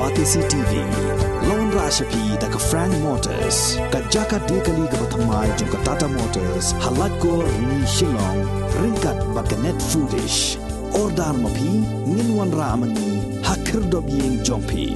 Batisi TV, Lone Rashapi da ka Frank Motors, ka Jaka Dekali ka Batamai jung ka Tata Motors, Halat ko ni Shillong, ringkat ba ka Net Foodish, Ordar Mapi, Ninwan Ramani, Hakir Dobyeng Jongpi.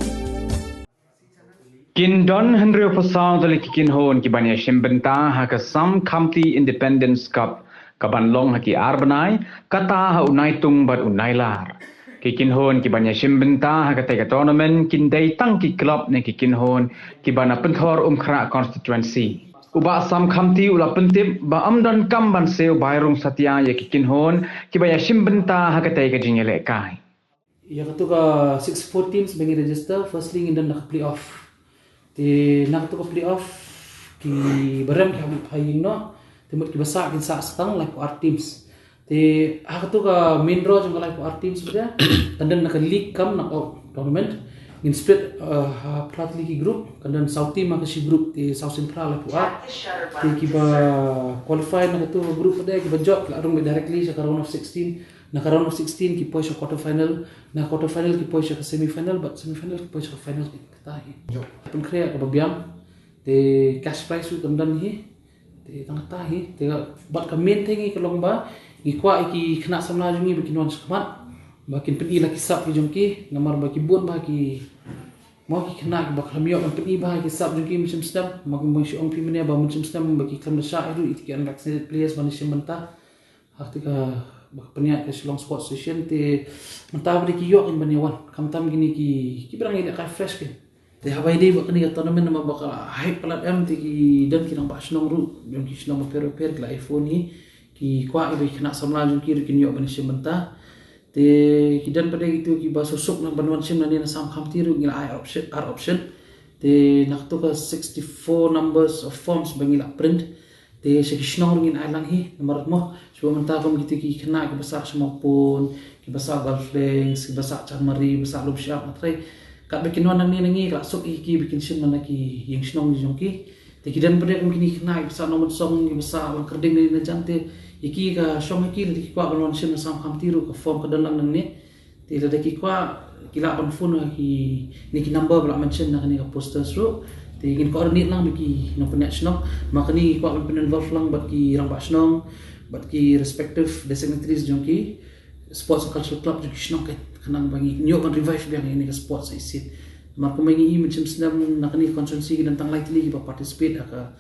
Kin Don Henry Pasal dari kikin hon ki banya shimbenta ha ka Sam County Independence Cup ka banlong ha ki arbanai kata ha unai tung bat unai lar. Kikin hon ki banya shimbenta ha ka tega tournament kin dai tang ki club ne kikin hon ki bana penthor khra constituency. Uba Sam County ula pentip ba amdan kam ban seu bairung satya ya kikin hon ki banya shimbenta ha ka tega jingele kai. Ya katu ka 64 teams bengi register first league dan nak playoff. Di nak tu playoff ki barang ki habis paying no temut ki besar ki sa setang like our teams di hak tu ka main draw jung like our teams saja kandan nak league kam nak tournament in split plat league group kandan south team mak si group di south central like our di ki ba qualify nak tu group pada ki ba job la rung directly sa round of 16 na round of 16 ki push quarter final na quarter final ki push semi final but semi final ki push final kita hi pun krea ka babiam te cash prize tu kandan hi te tang ta hi te bat ka main thingi ka longba ki kwa ki khna samla jungi bikin wan skmat bakin pedi la kisap ki jungki namar ba ki bon ba ki mau ki khna ki ba khamyo kan pedi ba ki sap jungki macam stem mak mo si ong pi mene ba macam stem ba ki kham sha itu itki an vaccinated players ban sim banta hakti ka peniat ke Shillong Sports Station te mentah beri ki yok in baniwan kamtam gini ki berang ini kai fresh ke te habai dei bakni ka tournament nama bakal hype pelat am te ki dan ki nang ba Shillong ru jong ki Shillong per la iPhone ni ki kwa ibe kena samla jong ki kin yok bani sim mentah te ki dan pada gitu ki ba susuk nang banwan sim nani na sam kham tiru ngila I option te nak tu ka 64 numbers of forms bangila print te sekisnong ngin ailang hi nomor mo sebab mentah kom gitu ki kena ki besar semua pun ki besar golf links ki besar chamari besar lob shop matrai kat bikin wan ni nangi ka sok ki bikin sim mana ki yang snong jong ki te ki dan pada kom kini kena ki besar nomor song ki besar lang kerding ni na jante iki ka song ki di kwa balon sim na sam kham tiru ka form ka dalang nang ni te da ki kwa ki la ban phone ki ni ki number bla mention na ni ka posters ru te ingin coordinate lang bagi no penyat snong makani ko akan involve lang bagi rang ba snong bagi respective dignitaries jongki sports and cultural club jongki snong kan kanang bagi nyo kan revive biang ini ke sports isit mak mengi macam sedang nakani constituency dan tang likely ba participate aka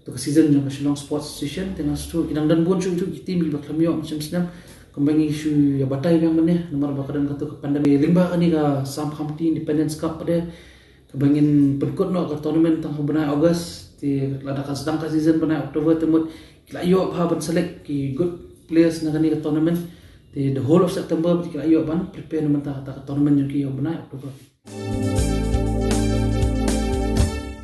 to season jong Shillong Sports Station tengah stu idang dan bon chu tim ba klamyo macam sedang kembali isu ya batai biang mane nomor ba kadang kata pandemi limba ani ka Sam County Independence Cup pada kebangin perkut no ke tournament tang benai Ogos ti ladakan sedang ka season benai Oktober temut kila yo ha ban select ki good players na kani ke tournament ti the whole of September kila yo ban prepare mentah ta tournament yang ki yo benai Oktober.